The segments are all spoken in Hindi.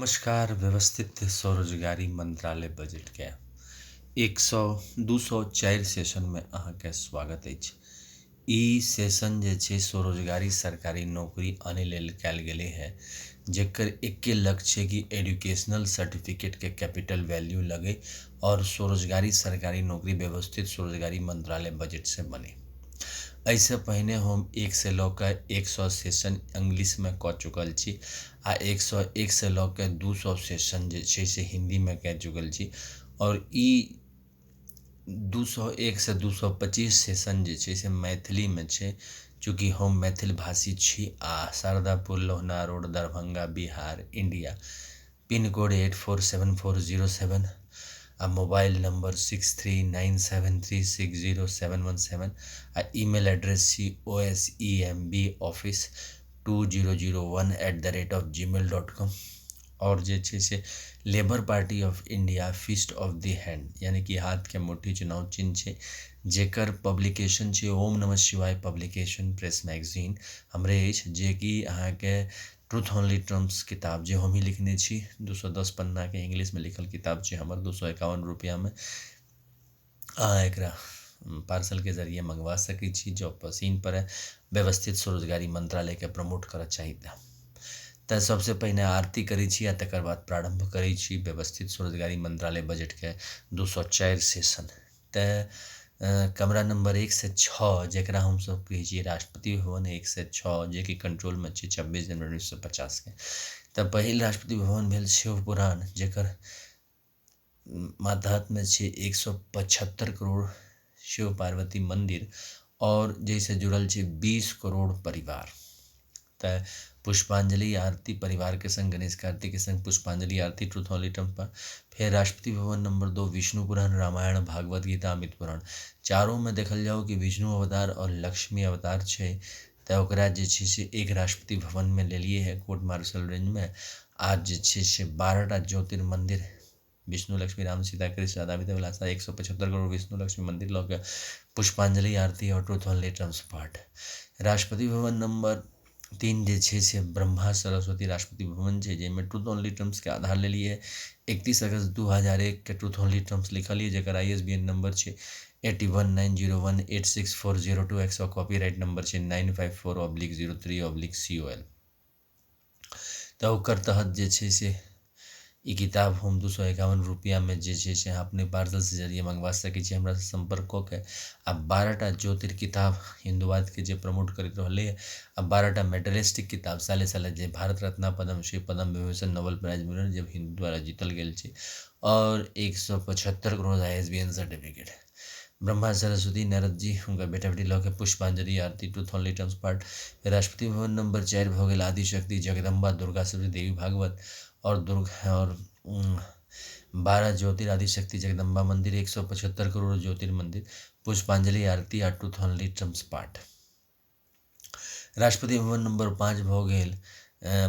नमस्कार। व्यवस्थित स्वरोजगारी मंत्रालय बजट के 204 सेशन में अहाँके स्वागत अछि। ई सेशन जे छै स्वरोजगारी सरकारी नौकरी आने लेल कयल गेलै है, जेकर एके लक्ष्य छै कि एजुकेशनल सर्टिफिकेट के कैपिटल वैल्यू लगे और स्वरोजगारी सरकारी नौकरी व्यवस्थित स्वरोजगारी मंत्रालय बजट से बने। ऐसे पहिने हम 1 से लऽ कऽ 100 सेशन इंग्लिश में कऽ चुकल छी आ 101 से लऽ कऽ 200 सेशन जे छै से हिंदी में कऽ चुकल छी और ई 201 से 225 सेशन जे छै से मैथिली में छै। चूँकि हम मैथिल भाषी छी आ Shardapur Lohna road Darbhanga Bihar India pin code 847407 आ मोबाइल नंबर 6397360717 आ ईमेल एड्रेस छी osembaoffice2001@gmail.com और जे छै से labour party of India fist of the hand यानी कि हाथ के मुट्ठी चुनाव चिन्ह छै, जेकर पब्लिकेशन छै ओम नमः शिवाय पब्लिकेशन प्रेस मैगजीन हमरे अछि, जे कि अहाँके ट्रूथ ओनली टर्म्स किताब जे हम ही लिखने छी 210 पन्ना के इंग्लिश में लिखल किताब छै हमर 251 रुपया में। अहाँ एकरा पार्सल के जरिए मंगवा सकै छी जो पसीन पड़े। व्यवस्थित स्वरोजगारी मंत्रालय के प्रमोट करऽ चाही तऽ सबसे पहिने आरती करै छी आ तकर बाद प्रारंभ करै छी व्यवस्थित स्वरोजगारी मंत्रालय बजट के 204 सेशन। तऽ कमरा नंबर 1 से 6 जेकरा हम सब कहै छी राष्ट्रपति भवन 1 से 6 जे कि कंट्रोल में छै 26 जनवरी 1950 के। तऽ पहिल राष्ट्रपति भवन भेल शिवपुराण जेकर मातहत में छै 175 करोड़ शिव पार्वती मंदिर और जैसे जुड़ल छै 20 करोड़ परिवार। तऽ पुष्पांजलि आरती परिवार के संग गणेश कार्तिक के संग पुष्पांजलि आरती ट्रूथ ओनली टर्म्स पर। फिर राष्ट्रपति भवन नंबर 2 विष्णु पुराण रामायण भागवत गीता अमित पुराण। चारों में देखल जाओ कि विष्णु अवतार और लक्ष्मी अवतार छै, तऽ ओकरा जे छै से एक राष्ट्रपति भवन में लेलिए है कोर्ट मार्शल रेंज में। आज जे छै से 12टा ज्योतिर्मंदिर विष्णु लक्ष्मी राम सीता कृष्ण राधा विद्या विलासा 175 करोड़ विष्णु लक्ष्मी मंदिर लऽ के पुष्पांजलि आरती और ट्रूथ ओनली टर्म्स पाठ। राष्ट्रपति भवन नंबर 3 जे छै से ब्रह्मा सरस्वती राष्ट्रपति भवन छै, जेमें ट्रूथ ओनली टर्म्स के आधार लेलिए 31 अगस्त 2001 के ट्रूथ ओनली टर्म्स लिखल है, जेकर ISBN नंबर छै 8190186402 एक्स कॉपीराइट नंबर छै 954/03/COL। तऽ ओकर तहत जे छै से ई किताब हम 251 रुपया में जे छै से अपने पार्सल से जरिए मंगवा सकै छी हमरा से संपर्क कऽ के। आ 12टा ज्योतिर किताब हिंदुवाद के जे प्रमोट करैत रहले है आ 12टा मेडलिस्टिक किताब साले साले जे Bharat Ratna Padmashri Padma Vibhushan Nobel prize winner जे हिंदू द्वारा जीतल गेल छै और 175 करोड़ ISBN सर्टिफिकेट। ब्रह्मा सरस्वती नारद जी हुनकर बेटा बेटी लऽ के पुष्पांजलि आरती ट्रूथ ओनली टर्म्स पाठ। राष्ट्रपति भवन नंबर 4 भऽ गेल आदिशक्ति जगदम्बा दुर्गा सरस्वती देवी भागवत और 12 ज्योतिर आदिशक्ति जगदम्बा मंदिर 175 करोड़ ज्योतिर्मंदिर पुष्पांजलि आरती और ट्रूथ ओनली टर्म्स पाठ। राष्ट्रपति भवन नंबर 5 भऽ गेल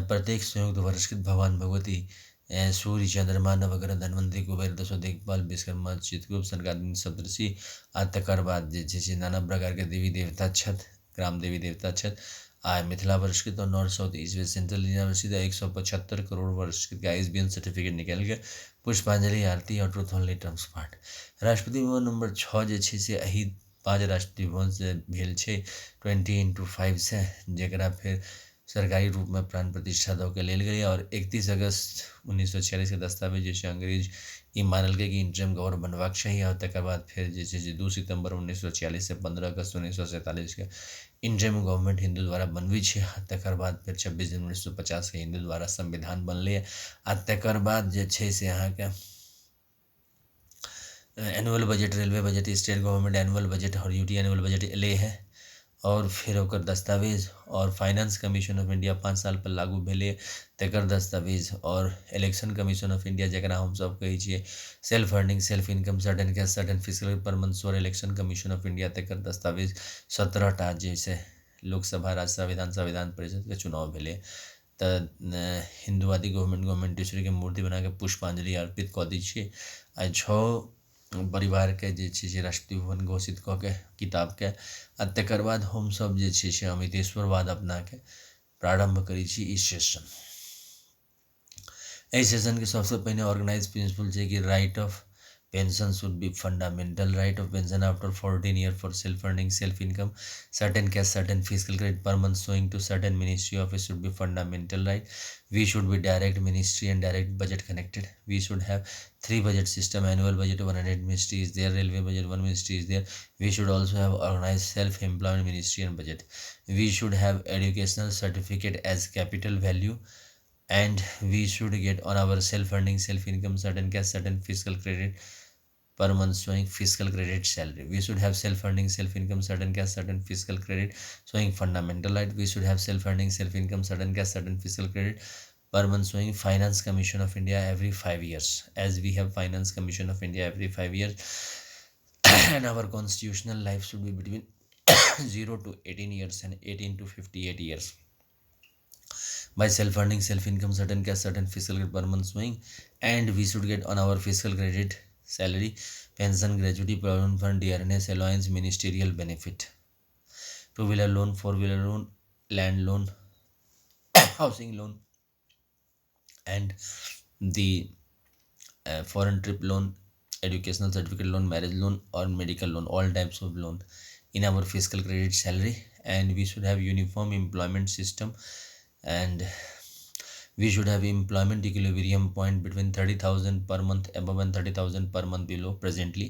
प्रत्येक संयुक्त वर्षकृत भगवान भगवती सूर्य चंद्रमा नवग्रह धन्वंतरी कुबेर दशो देखभाल विश्वकर्मा चित्रगुप्त सनकादिक सप्तऋषि आ तकर बाद जे छै से नाना प्रकार के देवी देवता छथि, ग्राम देवी देवता छथि। आ मिथिला वर्षकृत और north south east west central university 175 crore वर्षकृत का ISBN सर्टिफिकेट निकल के पुष्पांजलि आरती और ट्रूथ ओनली टर्म्स पाठ। राष्ट्रपति भवन नंबर 6 जे छै से एही 5 राष्ट्रपति भवन से भेल छै 20x5 से, जेकरा फिर सरकारी रूप में प्राण प्रतिष्ठा दऽ के लेल गेलै और 31 अगस्त 1946 के दस्तावेज जे छै अंग्रेज ई मानल के कि इंटरिम गवर्नर बनबाक चाहिए और तकर बाद फिर जे छै से 2 सितंबर 1946 से 15 अगस्त 1947 के इंटरिम गवर्नमेंट हिंदू द्वारा बनबै छै। तकर बाद फिर 26 जनवरी 1950 के हिंदू द्वारा संविधान बनलै आ तकर बाद जे छै से अहाँके annual budget railway budget state government annual budget और UT एनुअल बजट एले है और फिर ओकर दस्तावेज और फाइनेंस कमीशन ऑफ इंडिया 5 साल पर लागू भेलै तकर दस्तावेज और इलेक्शन कमीशन ऑफ इंडिया जेकरा हम सब कहै छियै self earning self income certain cash certain physical performance और इलेक्शन कमीशन ऑफ इंडिया तकर दस्तावेज 17टा जैसे लोकसभा राज्यसभा विधानसभा विधान परिषद के चुनाव भेलै। तऽ हिंदूवादी गवर्नमेंट के मूर्ति बना के पुष्पांजलि अर्पित कऽ दै छियै आ 6 परिवार के जे छै से राष्ट्रपति भवन घोषित कऽ के किताब के आ तकर बाद हम सब जे छै से अमितेश्वरवाद अपना के प्रारंभ करै छी ई सेशन। एहि सेशन के सबसे पहिने ऑर्गेनाइज प्रिंसिपल छै कि right of pension should be fundamental right of pension after 14 year for self earning self income certain cash certain fiscal credit per month showing to certain ministry office should be fundamental right. We should be direct ministry and direct budget connected. We should have three budget system annual budget 100 ministry is there, railway budget 1 ministry is there. We should also have organized self employment ministry and budget. We should have educational certificate as capital value, and we should get on our self earning self income certain cash certain fiscal credit per month showing fiscal credit salary. We should have self earning self income certain cash certain fiscal credit showing fundamental right. We should have self earning self income certain cash certain fiscal credit per month showing finance commission of India every 5 years, as we have finance commission of India every 5 years. And our constitutional life should be between 0 to 18 years and 18 to 58 years. By self earning self income certain cash certain fiscal credit per month showing, and we should get on our fiscal credit salary, pension, gratuity, provident fund, DRNS, allowance, ministerial benefit, two-wheeler loan, four-wheeler loan, land loan, housing loan, and the foreign trip loan, educational certificate loan, marriage loan, or medical loan, all types of loan in our fiscal credit salary. And we should have uniform employment system, and we should have employment equilibrium point between 30,000 per month above and 30,000 per month below. Presently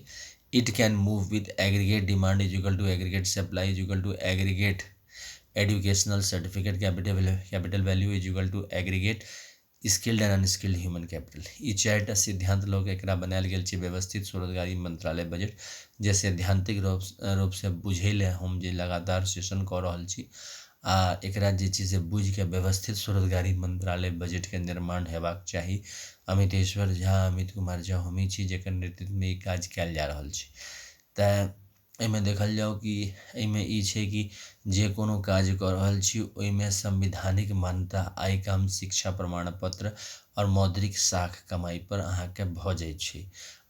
it can move with aggregate demand is equal to aggregate supply is equal to aggregate educational certificate capital value is equal to aggregate skilled and unskilled human capital. ई चारिटा सिद्धांत लोग एकरा बनायल गेल छै व्यवस्थित स्वरोजगारी मंत्रालय बजट, जे सैद्धांतिक रूप से बुझै ले हम जे लगातार सेशन कऽ रहल छी आ एकरा जे छै से बुझि के व्यवस्थित स्वरोजगारी मंत्रालय बजट के निर्माण हेबाक चाही। अमितेश्वर झा, अमित कुमार झा हमी छी जेकर नेतृत्व में ई काज कयल जा रहल छै। तऽ एहिमे देखल जाओ कि एहिमे ई छै कि जे कोनो काज कऽ रहल छी ओहिमे संवैधानिक मान्यता, आय काम, शिक्षा प्रमाण पत्र और मौद्रिक साख कमाई पर अहाँके भऽ जाइ छै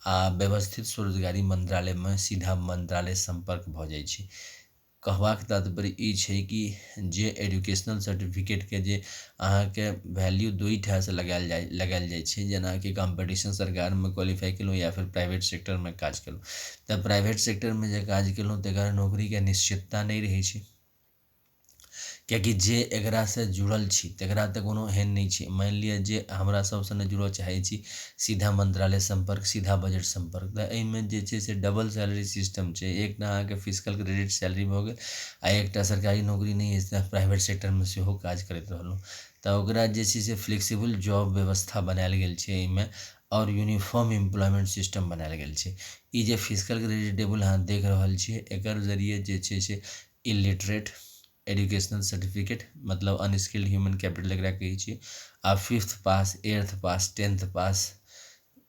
आ व्यवस्थित स्वरोजगारी मंत्रालय में सीधा मंत्रालय संपर्क भऽ जाइ छै। कहबाक तात्पर्य ई छै कि जे एजुकेशनल सर्टिफिकेट के जे अहाँके वैल्यू दुई ठाम से लगायल जाइ छै, जेना कि कॉम्पिटिशन सरकार में क्वालिफाई केलहुँ या फिर प्राइवेट सेक्टर में काज केलहुँ। तऽ प्राइवेट सेक्टर में जे काज केलहुँ तकर नौकरी के निश्चितता नहीं रहै छै, कियाकि जे एकरा से जुड़ल छी तकरा तऽ कोनो एहन नहीं छै। मान लिअ जे हमरा सबसे नहि जुड़ऽ चाहै छी, सीधा मंत्रालय संपर्क, सीधा बजट संपर्क, तऽ एहिमे जे छै से डबल सैलरी सिस्टम छै। एकटा अहाँके फिजिकल क्रेडिट सैलरी भऽ गेल आ एकटा सरकारी नौकरी नहीं अछि, प्राइवेट सेक्टर में सेहो काज करैत रहलहुँ। तऽ ओकरा जे छै से फ्लेक्सिबल जॉब व्यवस्था बनायल गेल छै एहिमे, और यूनिफॉर्म एम्प्लॉयमेंट सिस्टम बनायल गेल छै। ई जे फिजिकल क्रेडिट टेबल अहाँ देख रहल छियै, एकर जरिए जे छै से इलिटरेट एजुकेशनल सर्टिफिकेट मतलब अनस्किल्ड ह्यूमन कैपिटल एकरा कहै छी, आ 5th पास, 8th पास, 10th पास,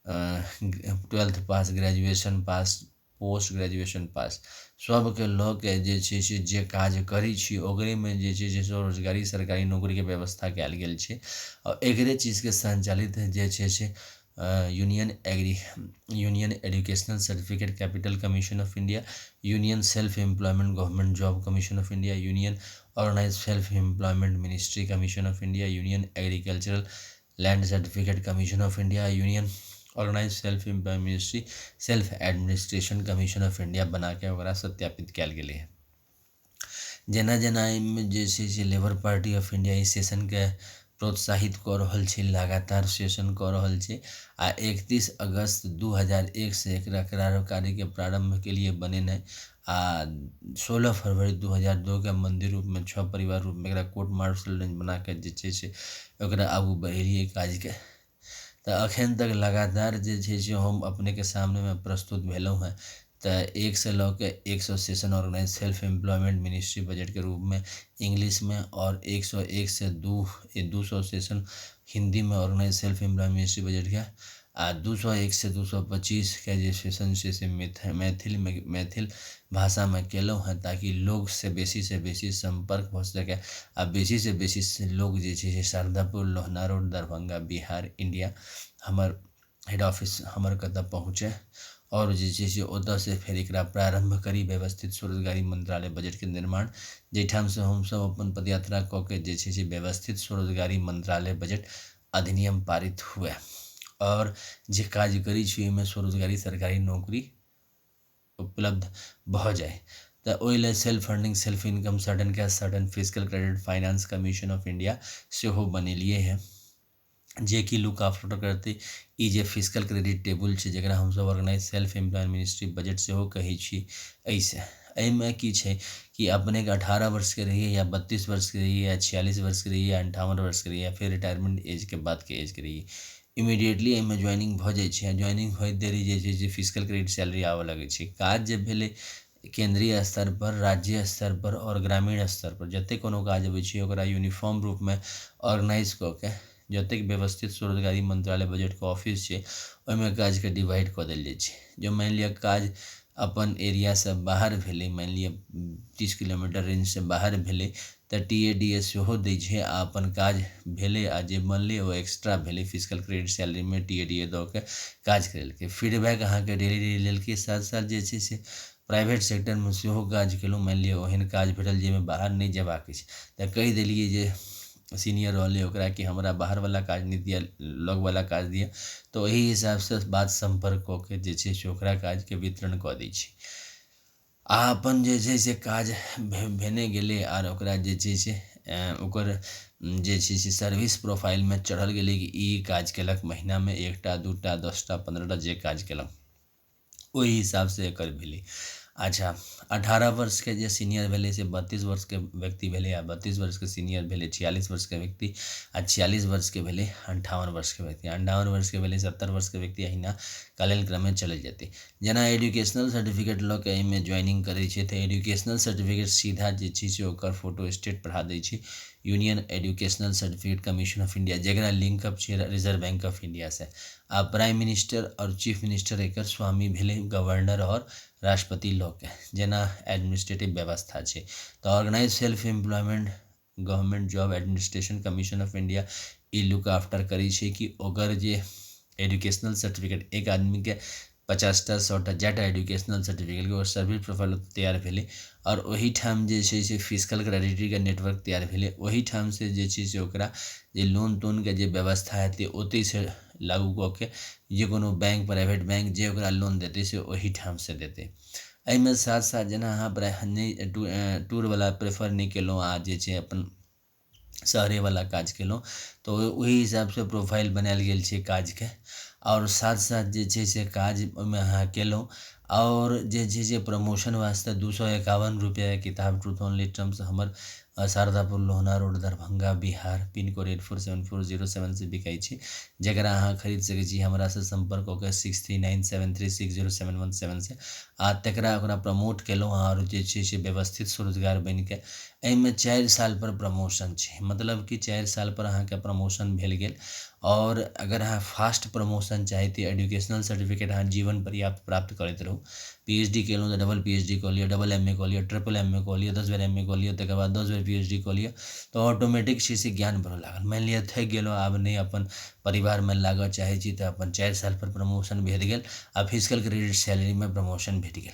12th पास, ग्रेजुएशन पास, पोस्ट ग्रेजुएशन पास सबके लऽ के जे छै से जे काज करै छी ओकरेमे जे छै से स्वरोजगारी सरकारी नौकरीके व्यवस्था कयल गेल छै। और एकरे चीजके संचालित जे छै से union educational certificate capital commission of India, union self employment government job commission of India, union organise self employment ministry commission of India, union agricultural land certificate commission of India, union organise self employment ministry self administration commission of India बना के ओकरा सत्यापित कयल गेलै है। जेना जेना एहिमे जे छै से labour party of India E session के प्रोत्साहित कऽ रहल छै, लगातार सेशन कऽ रहल छै आ 31 अगस्त 2001 से एकरा कार्यकारी के प्रारंभ के लिए बनेनाइ आ 16 फरवरी 2002 के मंदिर रूप में 6 परिवार रूप में एकरा कोर्ट मार्शल रेंज बना के जे छै से ओकरा आगू बढ़ेलिए काज के। तऽ अखन तक लगातार जे छै से हम अपने के सामने में प्रस्तुत भेलहुँ हैं। तऽ 1 से लऽ के 100 session organise self employment ministry budget के रूप में इंग्लिश में, और 101 से 200 सेशन हिंदी में organise self employment ministry budget के, आ 201 से 225 के जे सेशन छै से मैथिल भाषा में केलहुँ हैं, ताकि लोग से बेसी संपर्क भऽ सके आ बेसी से बेसी लोग जे छै से शारदापुर, लोहना रोड, दरभंगा, बिहार, इंडिया हमर हेड ऑफिस हमर कतऽ पहुँचे, और जे छै से ओतऽ से फेर एकरा प्रारंभ करी व्यवस्थित स्वरोजगारी मंत्रालय बजट के निर्माण, जाहिठाम से हमसब अपन पदयात्रा कऽ के जे छै से व्यवस्थित स्वरोजगारी मंत्रालय बजट अधिनियम पारित हुआ और जे काज करी छी ओहिमे स्वरोजगारी सरकारी नौकरी उपलब्ध भऽ जाए तऽ ओहि लेल self funding self income certain cash certain physical credit finance commission of India सेहो बनेलिए है जे कि लुक आफ्टर करते ई जे फिजिकल क्रेडिट टेबल छै जकरा हमसब organise self employ ministry budget सेहो कहै छी। एहिसँ एहिमे की छै कि अपनेके 18 वर्ष के रहिए या 32 वर्ष के रहिए या 46 वर्ष के रहिए या 58 वर्ष के रहिए या फिर रिटायरमेंट एज के बाद के एज के रहिए इमीडिएटली एहिमे ज्वाइनिंग भऽ जाइ छै। ज्वाइनिंग होइत देरी जे छै से फिजिकल क्रेडिट सैलरी आबऽ लगै छै। काज जे भेलै केंद्रीय स्तर पर राज्य स्तर पर और ग्रामीण स्तर पर जतेक कोनो काज अबै छै ओकरा यूनिफॉर्म रूपमे ऑर्गेनाइज कऽ के जतेक व्यवस्थित स्वरोजगारी मंत्रालय बजटके ऑफिस छै ओहिमे काजके डिवाइड कऽ देल जाइ छै। जो मानि लिअ काज अपन एरियासँ बाहर भेलै, मानि लिअ 30 किलोमीटर रेंजसँ बाहर भेलै तऽ TADA सेहो दै छै आ अपन काज भेलै आ जे बनलै ओ एक्स्ट्रा भेलै फिजिकल क्रेडिट सैलरीमे TADA दऽ के काज करेलकै। फीडबैक अहाँके डेली लेलकै। साथ साथ जे छै से प्राइवेट सेक्टरमे सेहो काज केलहुँ। मानि लिअ ओहन काज भेटल जाहिमे बाहर नहि जेबाक अछि तऽ कहि देलिए जे सीनियर रहलै ओकरा कि हमरा बाहरवला काज नहि दिअ, लगवला काज दिअ, तऽ ओही हिसाबसँ बात सम्पर्क कऽ के जे छै से ओकरा काजके वितरण कऽ दै छै। आ अपन जे छै से काज भेने गेलै आर ओकरा जे छै से ओकर जे छै से सर्विस प्रोफाइलमे चढ़ल गेलै कि ई काज केलक महीनामे 1टा 2टा 10टा 15टा जे काज केलक ओहि हिसाबसँ एकर भेलै। अच्छा 18 वर्षके जे सीनियर भेलै से 32 वर्षके व्यक्ति भेलै आ 32 वर्षके सीनियर भेलै 46 वर्षके व्यक्ति आ 46 वर्षके भेलै 58 वर्षके व्यक्ति। 58 वर्षके भेलै 70 वर्षके व्यक्ति अहिना कालीन क्रममे चलि जेतै। जेना एजुकेशनल सर्टिफिकेट लऽ के एहिमे ज्वाइनिंग करै छै तऽ एजुकेशनल सर्टिफिकेट सीधा जे छै से ओकर फोटो स्टेट पढ़ा दै छै union educational certificate commission of India जकरा लिंकअप छै रिजर्व बैंक ऑफ इंडियासँ। आ प्राइम मिनिस्टर और चीफ मिनिस्टर एकर स्वामी भेलै गवर्नर और राष्ट्रपति लऽ के जेना एडमिनिस्ट्रेटिव व्यवस्था छै। तऽ organise self employment government job administration commission of India ई लुक आफ्टर करै छै कि ओकर जे एजुकेशनल सर्टिफिकेट एक आदमीके 50टा 100टा जेटा एजुकेशनल सर्टिफिकेटके ओ सर्विस प्रोफाइल तैयार भेलै और ओहीठाम जे छै से फिजिकल क्रेडिटके नेटवर्क तैयार भेलै। ओहीठामसँ जे छै से ओकरा जे लोन तोनके जे व्यवस्था हेतै ओतहिसँ लागू कऽ के जे कोनो बैंक प्राइवेट बैंक जे ओकरा लोन देतै से ओहीठामसँ देतै। एहिमे साथ साथ जेना अहाँ टूरवला प्रेफर नहि केलहुँ आ जे छै अपन शहरेवला काज केलहुँ तऽ ओही हिसाबसँ प्रोफाइल बनायल गेल छै काजके। और साथ साथ जे छै से काज ओहिमे अहाँ केलहुँ और जे छै से प्रमोशन वास्ते 251 रुपैआके किताब ट्रूथ ओनली टर्म्स हमर Shardapur Lohna road Darbhanga Bihar pin code 847407 से बिकाइ छै जकरा अहाँ खरीद सकै छी हमरासँ सम्पर्क कऽ के 6397360717 से आ तकरा ओकरा प्रमोट केलहुँ और जे छै से व्यवस्थित स्वरोजगार बनिके। एहिमे 4 साल पर प्रमोशन छै मतलब कि 4 साल पर अहाँके प्रमोशन भेल गेल। और अगर अहाँ फास्ट प्रमोशन चाही तऽ एजुकेशनल सर्टिफिकेट अहाँ जीवन पर्याप्त प्राप्त करैत रहू। PhD केलहुँ तऽ डबल PhD कऽ लिअ, डबल MA कऽ लिअ, ट्रिपल MA कऽ लिअ, 10 बेर MA कऽ लिअ, तकर बाद 10 बेर PhD कऽ लिअ तऽ ऑटोमेटिक छै से ज्ञान बढ़ऽ लागल। मानि लिअ थकि गेलहुँ आब नहि अपन परिवारमे लागऽ चाहै छी तऽ अपन 4 साल पर प्रमोशन भेट गेल आ फिजिकल क्रेडिट सैलरीमे प्रमोशन भेट गेल।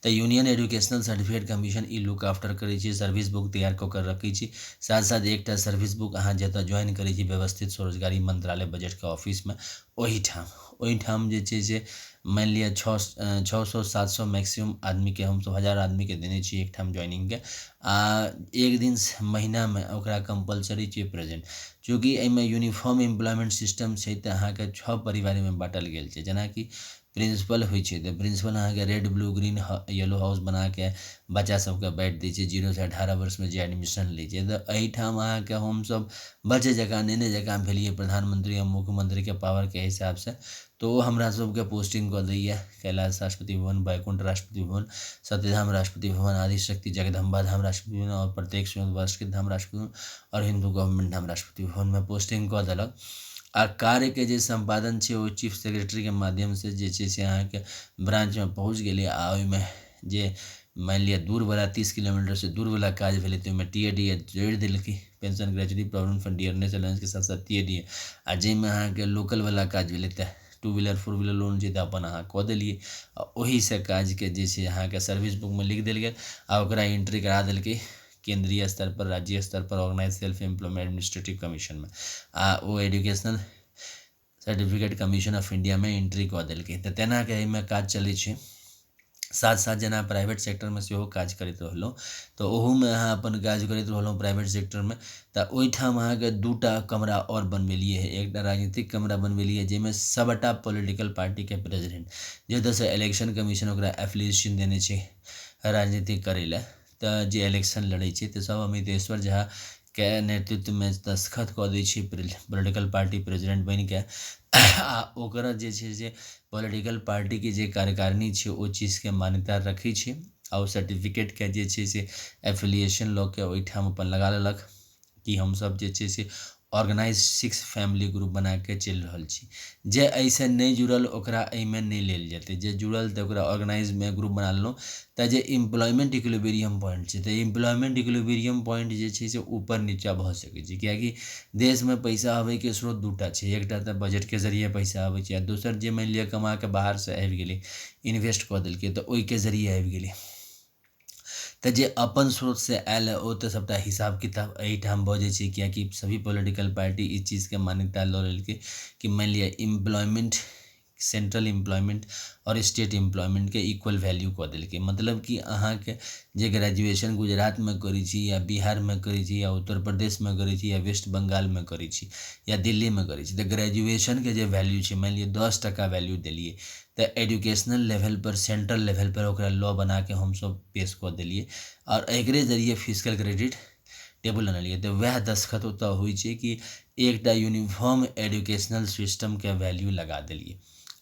तऽ यूनियन एजुकेशनल सर्टिफिकेट कमीशन ई लुक आफ्टर करै छै सर्विस बुक तैयार कऽ के रखै छी। साथ साथ एकटा सर्विस बुक अहाँ जतऽ ज्वाइन करै छी व्यवस्थित स्वरोजगारी मंत्रालय बजटके ऑफिसमे ओहीठाम जे छै से मानि लिअ 600 700 मैक्सिमम आदमीके हमसब 1000 आदमीके देने छी एकठाम ज्वाइनिंगके आ एक दिन महीनामे ओकरा कंपलसरी छै प्रेजेंट। चूँकि एहिमे यूनिफॉर्म एम्प्लॉयमेंट सिस्टम छै तऽ अहाँके 6 परिवारमे बाँटल गेल छै। जेनाकि प्रिंसिपल होइ छै तऽ प्रिंसिपल अहाँके red blue green yellow house बनाके बच्चा सबके बाँटि दै छै 0 से 18 वर्षमे जे एडमिशन लै छै। तऽ एहिठाम अहाँके हमसब बच्चे जकाँ नेने जकाँ भेलिए प्रधानमंत्री आ मुख्यमंत्रीके पावरके हिसाबसँ तो ओ हमरा सबके पोस्टिंग कऽ दैए कैलाश राष्ट्रपति भवन, बैकुंठ राष्ट्रपति भवन, सत्यधाम राष्ट्रपति भवन, आदिशक्ति जगदम्बा धाम राष्ट्रपति भवन और प्रत्येक संयुक्त वार्षिक धाम राष्ट्रपति भवन और हिंदू गवर्नमेंट धाम राष्ट्रपति भवनमे पोस्टिंग कऽ देलक। आ कार्यके जे संपादन छै ओ चीफ सेक्रेटरीके माध्यमसँ जे छै से अहाँके ब्रांचमे पहुँच गेलै आ ओहिमे जे मानि लिअ दूरवला 30 किलोमीटरसँ दूरवला काज भेलै तऽ ओहिमे TADA जोड़ि देलकै pension gratuity provident fund dearness अलाउंसके साथ साथ TADA। आ जाहिमे अहाँके लोकलवला काज भेलै तऽ 2 व्हीलर 4 व्हीलर लोन छै तऽ अपन अहाँ कऽ देलिए आ ओहीसँ काजके जे छै अहाँके सर्विस बुकमे लिख देल गेल आ ओकरा एंट्री करा देलकै केंद्रीय स्तर पर, राज्य स्तर पर organise self employment administrative commission में वो educational certificate commission of India में एंट्री कऽ देलकै। तऽ तेना के एहिमे काज चलै छै। साथ साथ जेना प्राइवेट सेक्टरमे सेहो काज करैत रहलहुँ, तऽ ओहूमे अहाँ अपन काज करैत रहलहुँ प्राइवेट सेक्टरमे। तऽ ओहिठाम अहाँके 2टा कमरा और बनबेलिए है। एकटा राजनीतिक कमरा बनबेलिए जाहिमे सबटा पॉलिटिकल पार्टीके प्रेसिडेंट, जतऽसँ इलेक्शन कमीशन ओकरा एफिलिएशन देने छै राजनीति करै लए, तऽ जे इलेक्शन लड़ै छै तऽ सब अमितेश्वर झा के नेतृत्व में दस्तखत कऽ दै छै पॉलिटिकल पार्टी प्रेसिडेंट बनिके। आ ओकरा जे छै से पॉलिटिकल पार्टी के जे कार्यकारिणी छै ओ चीजके मान्यता रखै छै आ ओ सर्टिफिकेटके जे छै से एफिलिएशन लऽ के ओहिठाम अपन लगा लेलक कि हमसब जे छै से ऑर्गेनाइज 6 फैमिली ग्रुप बना के चलि रहल छी। जे एहिसँ नहि जुड़ल ओकरा एहिमे नहि लेल जेतै, जे जुड़ल तऽ ओकरा ऑर्गेनाइजमे ग्रुप बना लेलहुँ। तऽ जे एम्प्लॉयमेंट इक्विलिब्रियम पॉइंट छै, तऽ एम्प्लॉयमेंट इक्विलिब्रियम पॉइंट जे छै से ऊपर नीचा भऽ सकै छै, किएकि देशमे पैसा आबैके स्रोत 2टा छै। एकटा तऽ बजटके जरिए पैसा आबै छै, आ दोसर जे मानि लिअ कमा के बाहरसँ आबि गेलै, इन्वेस्ट कऽ देलकै, तऽ ओहिके जरिए आबि गेलै। तऽ जे अपन स्रोतसँ आयल ओ तऽ सबटा हिसाब किताब एहिठाम भऽ जाइ छै, किएकि सभी पॉलिटिकल पार्टी ई चीजके मान्यता लऽ लेलकै कि मानि लिअ एम्प्लॉयमेंट, सेंट्रल एम्प्लॉयमेंट और स्टेट एम्प्लॉयमेंटके इक्वल वैल्यू कऽ देलकै। मतलब कि अहाँके जे ग्रेजुएशन गुजरातमे करै छी या बिहारमे करै छी या उत्तर प्रदेशमे करै छी या वेस्ट बंगालमे करै छी या दिल्लीमे करै छी, तऽ ग्रेजुएशनके जे वैल्यू छै, मानि लिअ 10% वैल्यू देलिए, तऽ एजुकेशनल लेवल पर, सेंट्रल लेवल पर ओकरा लॉ बना के हमसब पेश कऽ देलिए और एकरे जरिए फिजिकल क्रेडिट टेबल अनलिए। तऽ वएह दस्तखत ओतऽ होइ छै कि एकटा यूनिफॉर्म एजुकेशनल सिस्टमके वैल्यू लगा देलिए।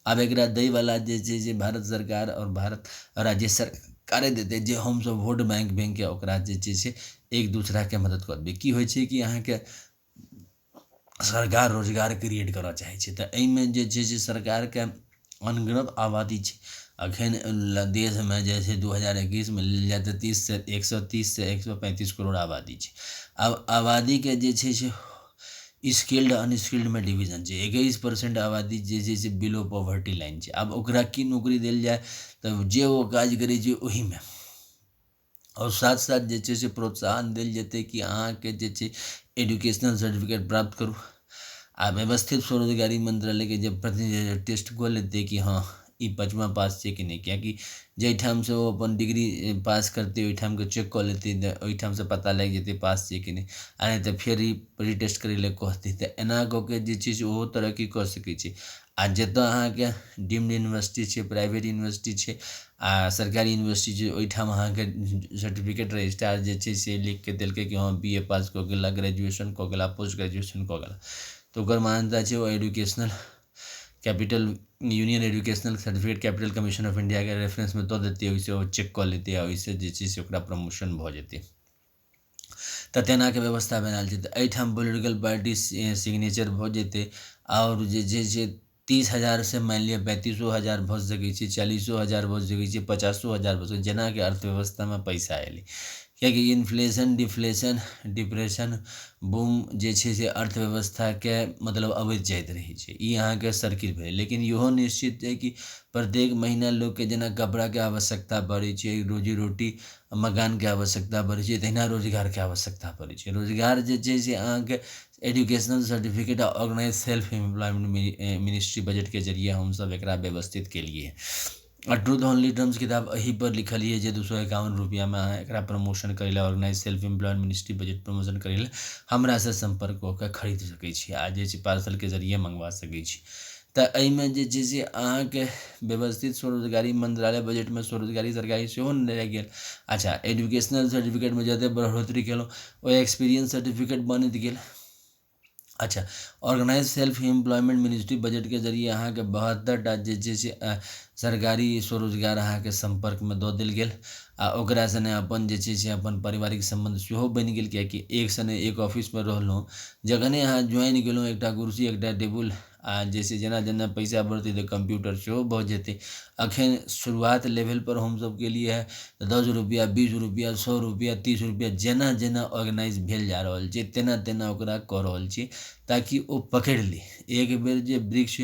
आब एकरा दैवला जे छै से भारत सरकार और भारत राज्य सरकारे देतै, जे हमसब वोट बैंक के ओकरा जे छै से एक दूसराके मदद कऽ देबै। की होइ छै कि अहाँके सरकार रोजगार क्रिएट करऽ चाहै छै, तऽ एहिमे जे छै से सरकारके अनगिनत आबादी छै। अखन देशमे जे छै 2021 में लेल जाए तऽ 130 से 135 करोड़ आबादी छै। आब आबादीके जे छै से स्किल्ड अनस्किल्ड में डिवीजन छै। 21% आबादी जे छै से बिलो पॉवर्टी लाइन छै। आब ओकरा की नौकरी देल जाए, तऽ जे ओ काज करै छै ओहीमे, और साथ साथ जे छै से प्रोत्साहन देल जेतै कि अहाँके जे छै एजुकेशनल सर्टिफिकेट प्राप्त करू। आ व्यवस्थित स्वरोजगारी मंत्रालयके जे प्रतिनिधि टेस्ट कऽ लेतै कि हाँ ई 5वां पास छै कि नहीं, किएकि जाहिठामसँ ओ अपन डिग्री पास करतै ओहिठामके चेक कऽ लेतै, तऽ ओहिठामसँ पता लागि जेतै पास छै कि नहीं, आ नहि तऽ फेर रीटेस्ट करै लए कहतै। तऽ एना कऽ के जे छै से ओहो तरक्की कऽ सकै छै। आ जतऽ अहाँके डीम्ड यूनिवर्सिटी छै, प्राइवेट यूनिवर्सिटी छै आ सरकारी यूनिवर्सिटी छै, ओहिठाम अहाँके सर्टिफिकेट रजिस्ट्रार जे छै से लिख के देलकै कि हाँ BA पास कऽ गेला, ग्रेजुएशन कऽ गेला, पोस्ट ग्रेजुएशन कऽ गेला, तऽ ओकर मान्यता छै ओ educational capital, union educational certificate capital commission of India के रेफरेंस में दऽ देतै, ओहिसँ ओ चेक कऽ लेतै आ ओहिसँ जे छै से ओकरा प्रमोशन भऽ जेतै। तऽ तेनाके व्यवस्था बनाएल छै। तऽ एहिठाम पॉलिटिकल पार्टी सिग्नेचर भऽ जेतै और जे छै से 30,000 से मानि लिअ 35,000 भऽ सकै छै, 40,000 भऽ सकै छै, 50,000 भऽ सकै छै, जेनाकि अर्थव्यवस्थामे पैसा एलै। किएकि इन्फ्लेशन, डिफ्लेशन, डिप्रेशन, बूम जे छै से अर्थव्यवस्थाके मतलब अबैत जाइत रहै छै, ई अहाँके सर्किट भेलै। लेकिन इहो निश्चित छै कि प्रत्येक महीना लोकके जेना कपड़ाके आवश्यकता पड़ै छै, रोजी रोटी मकानके आवश्यकता पड़ै छै, तहिना रोजगारके आवश्यकता पड़ै छै। रोजगार जे छै से अहाँके एजुकेशनल सर्टिफिकेट आ ऑर्गेनाइज सेल्फ एम्प्लॉयमेंट मिनिस्ट्री बजटके जरिए हमसब एकरा व्यवस्थित केलिए। आ ट्रूथ ओनली टर्म्स किताब एही पर लिखलिए जे 251 रुपैआमे अहाँ एकरा प्रमोशन करै लए, organise self employment ministry budget promotion करै लए हमरासँ संपर्क कऽ के खरीद सकै छी आ जे छै पार्सलके जरिए मंगवा सकै छी। तऽ एहिमे जे छै से अहाँके व्यवस्थित स्वरोजगारी मंत्रालय बजटमे स्वरोजगारी सरकारी सेहो नहि लागि गेल। अच्छा, एजुकेशनल सर्टिफिकेटमे जतेक बढ़ोतरी केलहुँ ओ एक्सपीरियंस सर्टिफिकेट बनैत गेल। अच्छा, ऑर्गेनाइज सेल्फ एम्प्लॉयमेंट मिनिस्ट्री बजटके जरिए अहाँके 72टा जे छै से सरकारी स्वरोजगार अहाँके संपर्कमे दऽ देल गेल आ ओकरा सने अपन जे छै से अपन पारिवारिक सम्बन्ध सेहो बनि गेल। किएकि एक सने एक ऑफिसमे रहलहुँ, जखने अहाँ ज्वाइन केलहुँ एकटा कुर्सी एकटा टेबुल आ जैसे जेना जेना पैसा बढ़तै तऽ कंप्यूटर सेहो भऽ जेतै। अखन शुरुआत लेवलपर हमसब केलिए है तऽ 10 रुपैआ, 20 रुपैआ, 100 रुपैआ, 30 रुपैआ, जेना जेना ऑर्गेनाइज भेल जा रहल छै तेना तेना ओकरा कऽ रहल छी। ताकि वो पकड़ ली। एक बेर जे वृक्ष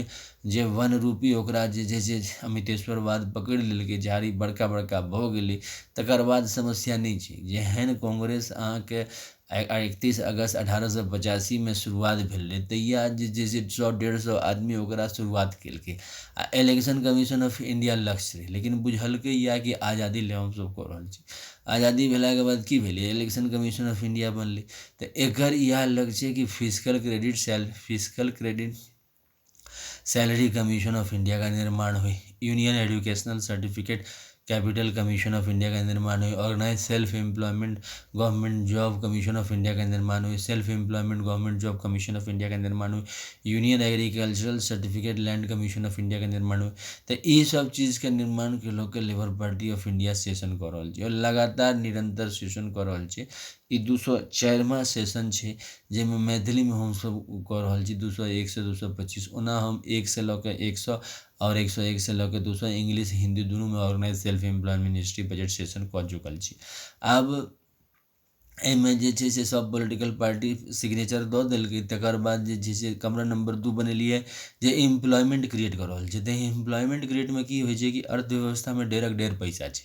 जे वन रूपी ओकरा जे अमितेश्वरवाद पकड़ि लेलकै, झाड़ी बड़का बड़का भऽ गेलै, तकर बाद समस्या नहि छै। जेहन कांग्रेस अहाँके 31 अगस्त 1885 शुरुआत भेल रहै, तहिया जे 100-150 आदमी ओकरा शुरुआत केलकै आ इलेक्शन कमीशन ऑफ इंडिया लक्ष्य रहै, लेकिन बुझलकै या कि आज़ादी ले हमसब कऽ रहल छी। आज़ादी भेलाके बाद की भेलै, इलेक्शन कमीशन ऑफ इंडिया बनलै। तऽ एकर इएह लक्ष्य छै कि physical credit salary commission of India का निर्माण हुई, union educational certificate capital commission of India का निर्माण हुई, organise self employment government job commission of India का निर्माण हुई, self employment government job commission of India का निर्माण हुई, union agricultural certificate land commission of India का निर्माण हुई। तो ये सब चीज़ के निर्माण के लोग labour party of India session कऽ रहल छै और लगातार निरंतर सेशन कऽ रहल छै। ई 204वां सेशन छै, जाहिमे मैथिलीमे हमसब कऽ रहल छी 201 से 225। ओना हम 1 से लऽ के 100 और 101 से लऽ के 200 इंग्लिश हिंदी दुनूमे organise self employment ministry budget session कऽ चुकल छी। आब एहिमे जे छै से सब पॉलिटिकल पार्टी सिग्नेचर दऽ देलकै, तकर बाद जे छै से कमरा नंबर 2 बनेलिए जे एम्प्लॉयमेंट क्रिएट कऽ रहल छै। तऽ एम्प्लॉयमेंट क्रिएटमे की होइ छै कि अर्थव्यवस्थामे ढेर पैसा छै।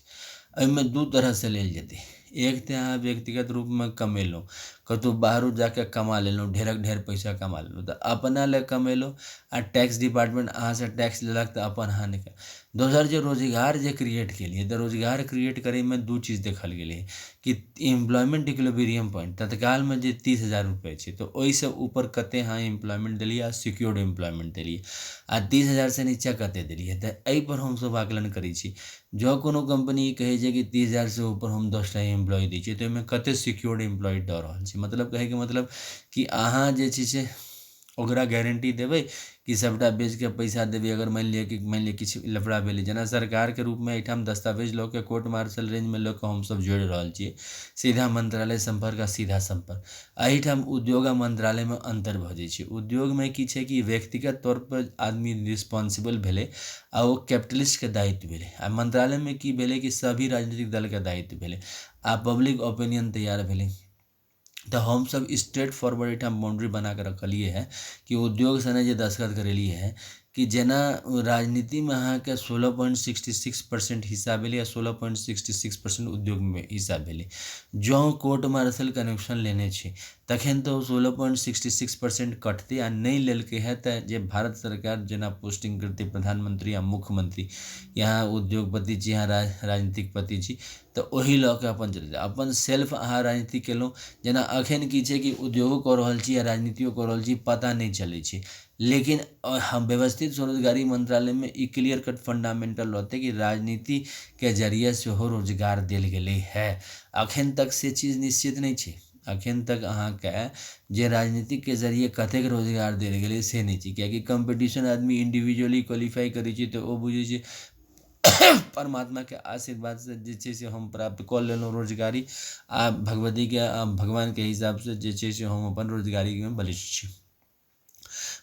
एहिमे दू तरहसँ लेल जेतै। एक तऽ अहाँ व्यक्तिगत रूपमे कमेलहुँ, कतहु बाहरो जाके कमा लेलहुँ, ढेर पैसा कमा लेलहुँ, तऽ अपना ले कमेलहुँ आ टैक्स डिपार्टमेंट अहाँसँ टैक्स लेलक तऽ अपन अहाँ नहि। दोसर जे रोजगार जे क्रिएट केलिए, तऽ रोजगार क्रिएट करैमे दू चीज देखल गेलै कि एम्प्लॉयमेंट इक्विलिब्रियम पॉइंट तत्कालमे जे 30,000 रुपये छै, तऽ ओहिसँ ऊपर कतेक अहाँ एम्प्लॉयमेंट देलिए आ सिक्योर्ड एम्प्लॉयमेंट देलिए, आ 30,000 से नीचा कतेक देलिए। तऽ एहिपर हमसब आकलन करै छी। जँ कोनो कंपनी कहै छै कि 30,000 से ऊपर हम 10टा एम्प्लॉय दै छियै, तऽ ओहिमे कतेक सिक्योर्ड एम्प्लॉय दऽ रहल छै। मतलब कहैके मतलब कि अहाँ जे छै से ओकरा गारंटी देबै कि सबटा बेचके पैसा देबै। अगर मानि लिअ किछु लफड़ा भेलै, जेना सरकारके रूपमे एहिठाम दस्तावेज लऽ के कोर्ट मार्शल रेंजमे लऽ कऽ हमसब जोड़ि रहल छियै, सीधा मंत्रालय संपर्क आ सीधा संपर्क। एहिठाम उद्योग आ मंत्रालयमे अन्तर भऽ जाइ छै। उद्योगमे की छै कि व्यक्तिगत तौरपर आदमी रिस्पॉन्सिबल भेलै आ ओ कैपिटलिस्टके दायित्व भेलै, आ मंत्रालयमे की भेलै कि सभी राजनीतिक दलके दायित्व भेलै आ पब्लिक ओपिनियन तैयार भेलै। तऽ हमसब स्ट्रेट फॉरवर्ड एहिठाम बाउंड्री बना कऽ रखलिए है कि उद्योग सने जे दस्खत करेलिए है कि जेना राजनीतिमे अहाँके 16.66% हिस्सा भेलै या 16.66% उद्योगमे हिस्सा भेलै। जँ कोर्ट मार्शल कनेक्शन लेने छै तखन तऽ 16.66% कटतै, आ नहि लेलकै है तऽ जे भारत सरकार जेना पोस्टिंग करतै प्रधानमंत्री आ मुख्यमंत्री, यहाँ उद्योगपति छी, यहाँ राजनीतिक पति छी, तऽ ओही लऽ कऽ अपन चलतै। अपन सेल्फ अहाँ राजनीति केलहुँ। जेना एखन की छै कि उद्योगो कऽ रहल छी आ राजनीतियो कऽ रहल छी, पता नहि चलै छै। लेकिन हम व्यवस्थित स्वरोजगारी मंत्रालयमे ई क्लियर कट फंडामेंटल रहतै कि राजनीतिके जरिए सेहो रोजगार देल गेलै है। अखन तक से चीज निश्चित नहीं छै। अखन तक अहाँके जे राजनीतिके जरिए कतेक रोजगार देल गेलै से नहीं छै, किएकि कंपटीशन आदमी इंडिविजुअली क्वालिफाई करै छै तऽ ओ बुझै छै परमात्माके आशीर्वादसँ जे छै से हम प्राप्त कऽ लेलहुँ रोजगारी, आ भगवतीके भगवानके हिसाबसँ जे छै से हम अपन रोजगारीमे बलिष्ठ छी।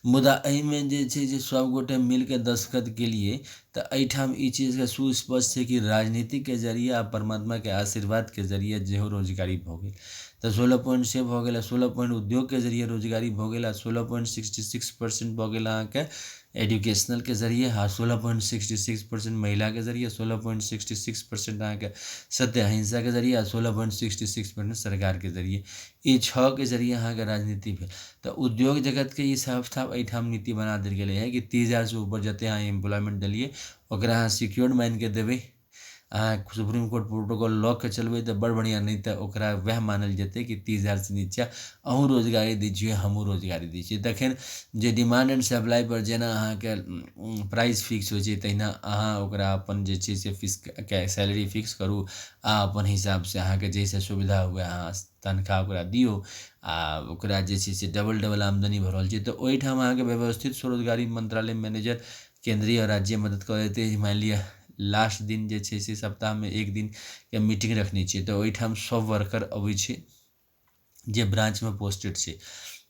मुदा एहिमे जे छै से सबगोटे मिलके दस्खत केलिए तऽ एहिठाम ई चीजके सुस्पष्ट छै कि राजनीतिके जरिए आ परमात्माके आशीर्वादके जरिए जेहो रोजगारी भऽ गेल। तऽ 16 पॉइंट से भऽ गेल, 16 पॉइंट उद्योगके जरिए रोजगारी भऽ गेल, आ 16.66% भऽ गेल अहाँके एजुकेशनलके जरिए, आ 16.66% महिलाके जरिए, 16.66% अहाँके सत्य अहिंसाके जरिए, आ 16.66% सरकारके जरिए। ई 6 के जरिए अहाँके राजनीति भेल। तऽ उद्योग जगतके ई साफ साफ एहिठाम नीति बना देल गेलै है कि 30,000 से ऊपर जतेक अहाँ एम्प्लॉयमेंट देलिए ओकरा अहाँ सिक्योर्ड मानिके देबै। अहाँ सुप्रीम कोर्ट प्रोटोकॉल लऽ के चलबै तऽ बड़ बढ़िआँ, नहीं तऽ ओकरा वएह मानल जेतै कि 30,000 से नीचा अहूँ रोजगारी दै छियै, हमहूँ रोजगारी दै छियै। तखन जे डिमांड एंड सप्लाई पर जेना अहाँके प्राइस फिक्स होइ छै, तहिना अहाँ ओकरा अपन जे छै से फिक्स सैलरी फिक्स करू आ अपन हिसाबसँ अहाँके जैसे सुविधा हुए अहाँ तनख्वाह ओकरा दियौ, आ ओकरा जे छै से डबल आमदनी भऽ रहल छै। तऽ ओहिठाम अहाँके व्यवस्थित स्वरोजगारी मंत्रालय मैनेजर केंद्रीय और राज्य मदद कऽ देतै। मानि लिअ लास्ट दिन जे छै से सप्ताहमे एक दिनके मीटिंग रखने छियै, तऽ ओहिठाम सब वर्कर अबै छै जे ब्रांचमे पोस्टेड छै,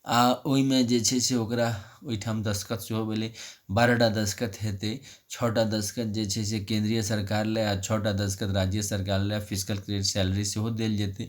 आ ओहिमे जे छै से ओकरा ओहिठाम दस्खत सेहो भेलै। 12टा दस्खत हेतै, 6टा दस्खत जे छै से केंद्रीय सरकार लए आ 6टा दस्खत राज्य सरकार लए। फिजिकल क्रेडिट सैलरी सेहो देल जेतै,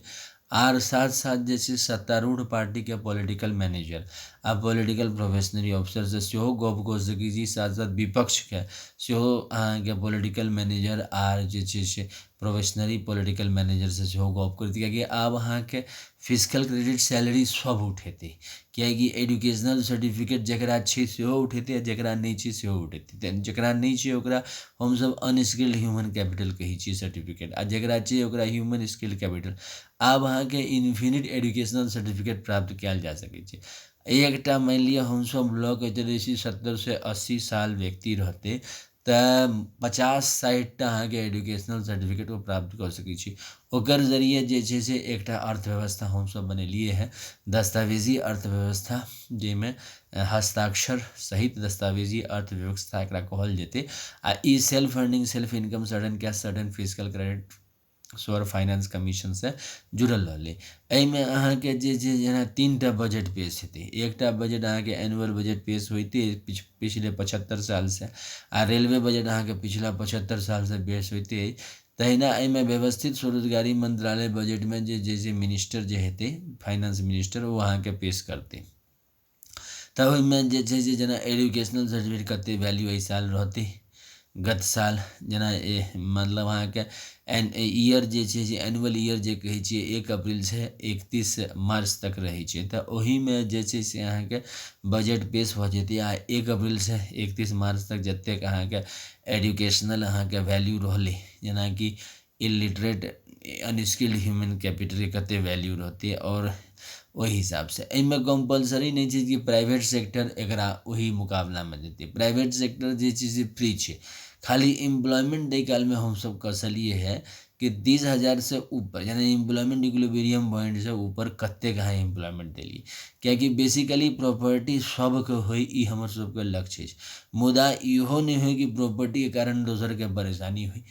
आर साथ साथ जे छै सत्तारूढ़ पार्टी के पॉलिटिकल मैनेजर आ पॉलिटिकल प्रोफेशनरी ऑफिसर से सेहो गप कऽ सकै छी। साथ साथ विपक्ष के सेहो अहाँके पॉलिटिकल मैनेजर आर जे छै से प्रोफेशनरी पॉलिटिकल मैनेजर से सेहो गप करतै, किएकि आब अहाँके फिजिकल क्रेडिट सैलरी सब उठेतै, किएकि एजुकेशनल सर्टिफिकेट जकरा छै सेहो उठेतै आ जकरा नहि छै सेहो उठेतै। तऽ जकरा नहि छै ओकरा हमसब अनस्किल्ड ह्यूमन कैपिटल कहै छियै सर्टिफिकेट, आ जकरा छै ओकरा ह्यूमन स्किल्ड कैपिटल। आब अहाँके इन्फिनिट एजुकेशनल सर्टिफिकेट प्राप्त कयल जा सकै छै। एकटा मानि लिअ हमसब लऽ कऽ चलै छी 70 से 80 साल व्यक्ति रहतै तऽ 50-60टा अहाँके एजुकेशनल सर्टिफिकेट ओ प्राप्त कऽ सकै छी। ओकर जरिए जे छै से एकटा अर्थव्यवस्था हमसब बनेलिए हैं, दस्तावेजी अर्थव्यवस्था, जाहिमे हस्ताक्षर सहित दस्तावेजी अर्थव्यवस्था एकरा कहल जेतै। आ ई self earning self income sudden cash sudden physical credit स्वर फाइनेंस कमीशन से जुड़ल रहलै। एहिमे अहाँके जे छै जेना 3टा बजट पेश हेतै। एकटा बजट अहाँके एनुअल बजट पेश होइते पिछले 75 साल से, आ रेलवे बजट अहाँके पिछला 75 साल से पेश होइते अछि। तहिना एहिमे व्यवस्थित स्वरोजगारी मंत्रालय बजट में जे मिनिस्टर जे हेतै फाइनेंस मिनिस्टर ओ अहाँके पेश करतै। तऽ ओहिमे जे छै से जेना एजुकेशनल सर्टिफिकेट कतेक वैल्यू एहि साल रहतै, गत साल जेना मतलब अहाँके ईयर जे छै से एनुअल ईयर जे कहै छियै 1 अप्रैल से 31 मार्च तक रहै छै। तऽ ओहिमे जे छै से अहाँके बजट पेश भऽ जेतै आ 1 अप्रैल से 31 मार्च तक जतेक अहाँके एजुकेशनल अहाँके वैल्यू रहलै, जेनाकि इलिटरेट अनस्किल्ड ह्यूमन कैपिटल कतेक वैल्यू रहतै, और ओहि हिसाब से एहिमे कंपलसरी नहीं छै कि प्राइवेट सेक्टर एकरा ओहि मुकाबला में देतै। प्राइवेट सेक्टर जे छै से फ्री छै, खाली एम्प्लॉयमेंट दै कालमे हमसब कसलिए है कि 30,000 से ऊपर यानी एम्प्लॉयमेंट इक्विलिब्रियम पॉइंट से ऊपर कतेक अहाँ एम्प्लॉयमेंट देलिए, किएकि बेसिकली प्रॉपर्टी सबके होइ ई हमर सबके लक्ष्य छै। मुदा इहो नहीं होइ कि प्रॉपर्टी के कारण दोसर के परेशानी होइ।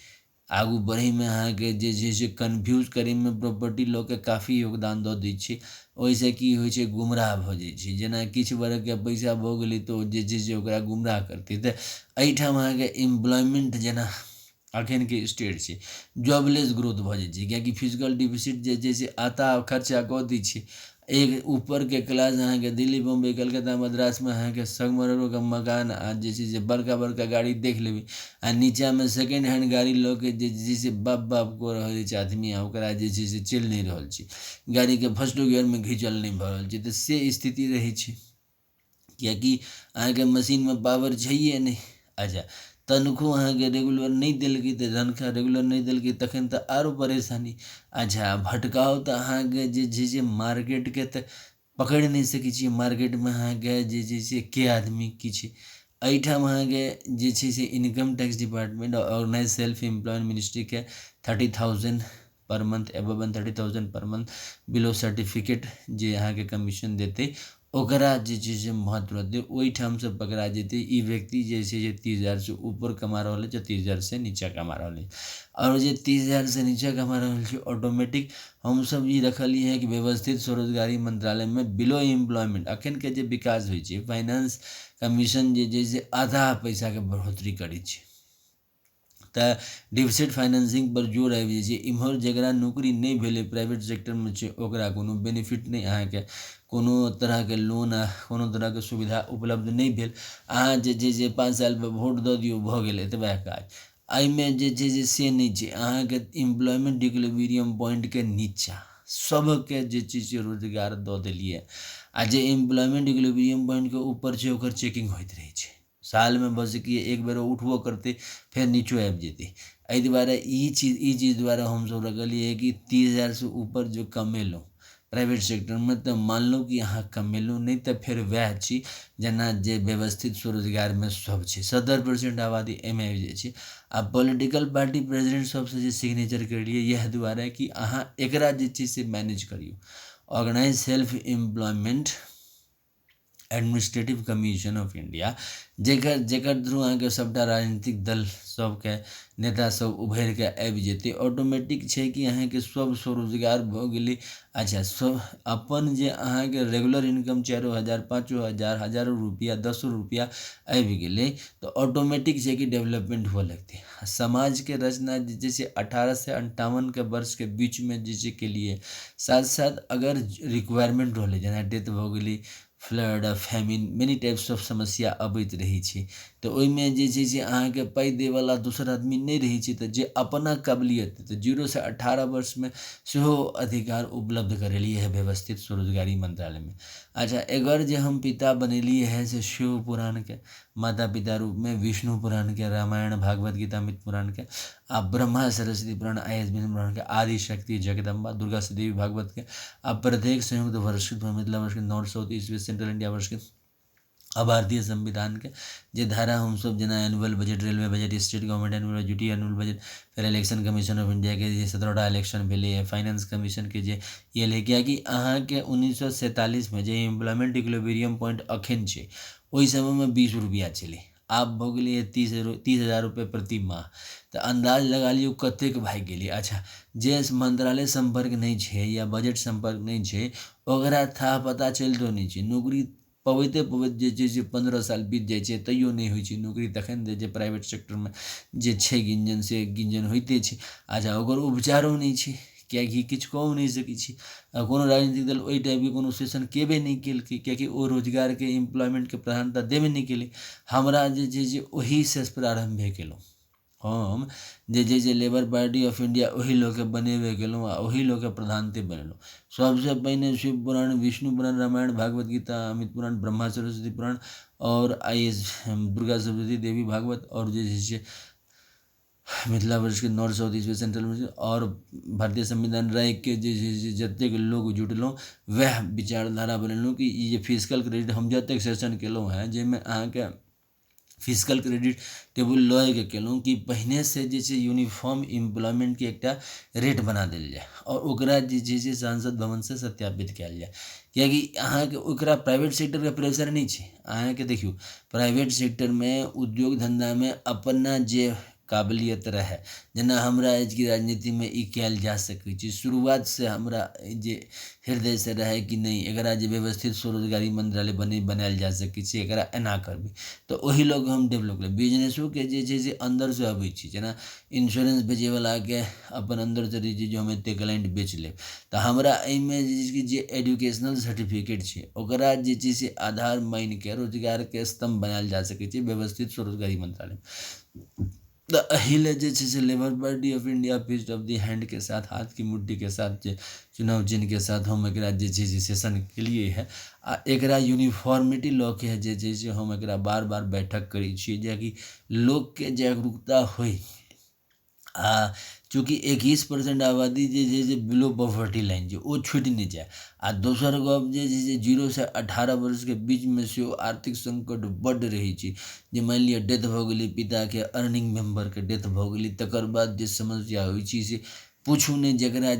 आगू बढ़ैमे अहाँके जे छै से कन्फ्यूज करैमे प्रॉपर्टी लॉ के काफ़ी योगदान दऽ दै छै। ओहिसँ की होइ छै गुमराह भऽ जाइ छै, जेना किछु वर्गके पैसा भऽ गेलै तऽ ओ जे छै से ओकरा गुमराह करतै। तऽ एहिठाम अहाँके एम्प्लॉयमेंट जेना अखनके स्टेट छै जॉबलेस ग्रोथ भऽ जाइ छै, किएकि फिजिकल डिफिसिट जे छै से आता खर्चा कऽ दै छै। एक ऊपरके क्लास अहाँके दिल्ली बम्बई कलकत्ता मद्रासमे अहाँके संगमरमरके मकान आ जे छै से बड़का बड़का गाड़ी देख लेबै, आ नीचाँमे सेकेंड हैंड गाड़ी लऽ के जे छै से बाप बाप कऽ रहल छै आदमी, आ ओकरा जे छै से चलि नहीं रहल छै, गाड़ीके फर्स्टो गियरमे घिंचल नहीं भऽ रहल छै। तऽ से स्थिति रहै छै, किएकि अहाँके मशीनमे पावर छैहे नहीं। अच्छा, तनख्वाह अहाँके रेगुलर नहीं देलकै तऽ तनख्वाह रेगुलर नहीं देलकै तखन तऽ आरो परेशानी। अच्छा, भटकाव तऽ अहाँके जे छै से मार्केटके तऽ पकड़ि नहीं सकै छियै, मार्केटमे अहाँके जे छै से के आदमी की छै। एहिठाम अहाँके जे छै से income tax department organise self employed ministry के 30,000 per month above 30,000 per month below certificate जे अहाँके कमीशन देतै ओकरा जे छै से महत्व रहतै। ओहिठाम से पकड़ा जेतै ई व्यक्ति जे छै से 30,000 से ऊपर कमा रहल अछि, 30,000 से नीचा कमा रहल अछि। और जे 30,000 से नीचा कमा रहल छै ऑटोमेटिक हमसब ई रखलिए हैं कि व्यवस्थित स्वरोजगारी मंत्रालय में बिलो एम्प्लॉयमेंट अखन के जे विकास होइ छै फाइनेंस कमीशन जे छै से आधा पैसाके बढ़ोतरी करै छै। तऽ डिफिसिट फाइनेंसिंग पर जोर आबि जाइ छै। इम्हर जकरा नौकरी नहीं भेलै प्राइवेट सेक्टरमे छै ओकरा कोनो बेनिफिट नहीं, अहाँके कोनो तरहके लोन आ कोनो तरहके सुविधा उपलब्ध नहीं भेल। अहाँ जे छै से 5 साल पर वोट दऽ दियौ भऽ गेल एतबा काज। एहिमे जे छै से नहीं छै, अहाँके एम्प्लॉयमेंट इक्विलिब्रियम पॉइंटके नीचाँ सबके जे छै से रोजगार दऽ देलिए, आ जे एम्प्लॉयमेंट इक्विलिब्रियम पॉइंटके ऊपर छै ओकर चेकिंग होइत रहै छै। सालमे भऽ सकैए एक बेर उठबो करतै फेर नीचो आबि जेतै। एहि दुआरे ई चीज द्वारा हमसब रखलिए कि 30,000 से ऊपर जो कमेलहुँ प्राइवेट सेक्टरमे तऽ मानलहुँ कि अहाँ कमेलहुँ, नहीं तऽ फेर वएह छी जेना जे व्यवस्थित स्वरोजगारमे सब छै 70% आबादी एहिमे आबि जाइ छै। आ पॉलिटिकल पार्टी प्रेसिडेंट सबसे जे सिग्नेचर करलिए इएह दुआरे कि अहाँ एकरा जे छै से मैनेज करियौ। Organise self employment administrative commission of India, जेकर थ्रू अहाँके सबटा राजनीतिक दल सबके नेता सब उभरि के आबि जेतै। ऑटोमेटिक छै कि अहाँके सब स्वरोजगार भऽ गेलै। अच्छा, सब अपन जे अहाँके रेगुलर इनकम 4,000 5,000 हजारों रुपया 10 रुपया आबि गेलै तऽ ऑटोमेटिक छै कि डेवलपमेंट हुअ लगतै। समाज के रचना जे छै 18 से 58 के वर्ष के बीच में जे छै केलिए। साथ साथ अगर रिक्वायरमेंट रहलै, जेना डेथ भऽ गेलै, flood, famine, many types of समस्या अबैत रहै छै, तऽ ओहिमे जे छै से अहाँके पाइ दैवला दोसर आदमी नहि रहै छै, तऽ जे अपना काबिलियत तऽ 0 से 18 वर्षमे सेहो अधिकार उपलब्ध करेलिए है व्यवस्थित स्वरोजगारी मंत्रालयमे। अच्छा, एकर जे हम पिता बनेलिए है से शिव पुराणके, माता पिता रूपमे विष्णु पुराणके, रामायण, भागवत गीता, मित्र पुराणके, आ ब्रह्मा सरस्वती पुराण, आयस विष्णु पुराणके, आदि शक्ति जगदम्बा, दुर्गा सतीदेवी भागवतके, आ प्रत्येक संयुक्त वर्ष मिथिला वर्ष के, north south east west central India वर्ष के, आ भारतीय संविधान के जे धारा हमसब जेना annual budget, railway budget, state government annual budget, annual budget, फिर इलेक्शन कमीशन ऑफ इंडिया के जे 17टा इलेक्शन भेलै है, फाइनेंस कमीशन के जे ये ले, कियाकि अहाँके 1947 में जे एम्प्लॉयमेंट इक्विलिब्रियम पॉइंट अखन छै, ओहि समयमे 20 रुपया छलै, आब भऽ गेलै 30,000 रुपये प्रति माह। तऽ अंदाज लगा लियौ कतेक भागि गेलै। अच्छा, जे मंत्रालय संपर्क नहीं छै या बजट संपर्क नहीं छै, ओकरा था पता चलितो नहीं छै। नौकरी पबैते जे छै से 15 साल बीत जाइ छै, तैयो नहि होइ छै नौकरी। तखन जे प्राइवेट सेक्टरमे जे छै गिंजन से गिंजन होइते छै। अच्छा, ओकर उपचारो नहीं छै, कियाकि किछु कऽ नहीं सकै छी। कोनो राजनीतिक दल ओहि टाइपके कोनो सेशन केबे नहीं केलकै, कियाकि ओ रोजगारके एम्प्लॉयमेंटके प्रधानता देबे नहीं केलै। हमरा जे छै से ओहीसँ प्रारम्भे केलहुँ। हम जे छै से लेबर पार्टी ऑफ इंडिया ओही लऽ के बनेबे केलहुँ आ ओही लऽ के प्रधानते बनेलहुँ। सबसे पहिने शिव पुराण, विष्णु पुराण, रामायण, भागवत गीता, अमित पुराण, ब्रह्मा सरस्वती पुराण, और दुर्गा सप्तशती देवी भागवत, और जे छै से मिथिला वर्ष के, north south east west central वर्ष, और भारतीय संविधान राखि के जे छै से जतेक लोग जुटलहुँ वएह विचारधारा बनेलहुँ कि ई जे फिजिकल क्रेडिट हम जतेक सेशन केलहुँ हैं, जाहिमे अहाँके फिजिकल क्रेडिट टेबुल लऽ के केलहुँ कि पहिने से जे छै यूनिफॉर्म एम्प्लॉयमेंटके एकटा रेट बना देल जाय, और ओकरा जे छै से सांसद भवन से सत्यापित कयल जाय। कियाकि अहाँके ओकरा प्राइवेट सेक्टरके प्रेशर नहीं छै। अहाँके देखियौ, प्राइवेट सेक्टरमे उद्योग धंधामे अपना जे काबिलियत रहे, जेना हमरा आजके राजनीतिमे ई कयल जा सकै छै। शुरुआत से हमरा जे हृदय से रहे कि नहीं, एकरा जे व्यवस्थित स्वरोजगारी मंत्रालय बनायल जा सकै छै, एकरा एना करबै, तऽ ओही लऽ कऽ हम डेवलप करबै। बिजनेसोके जे छै से अन्दर से अबै छै, जेना इंश्योरेंस बेचैवलाके अपन अन्दर से रहै छै जे हम एतेक क्लाइंट बेच लेब, तऽ हमरा एहिमे जे छै जे एजुकेशनल सर्टिफिकेट छै ओकरा जे छै से आधार मानि के रोजगारके स्तंभ बनायल जा सकै छै व्यवस्थित स्वरोजगारी मंत्रालय। तऽ एहि लेल जे छै से labour party of India fist of the hand के साथ, हाथ की मुट्ठी के साथ, जे चुनाव चिन्ह के साथ हम एकरा जे छै से सेशन केलिए है। आ एकरा यूनिफॉर्मिटी लऽ के जे छै से हम एकरा बार बार बैठक करै छियै, जेकि लोकके जागरूकता होइ। आ चूँकि 21% आबादी जे छै से बिलो पॉवर्टी लाइन छै, ओ छूटि नहि जाय। आ दोसर गप जे छै से 0 से 18 वर्षके बीचमे सेहो आर्थिक संकट बड्ड रहै छै। जे मानि लिअ डेथ भऽ गेलै पिताके, अर्निंग मेम्बरके डेथ भऽ गेलै, तकर बाद जे समस्या होइ छै से पूछू नहि।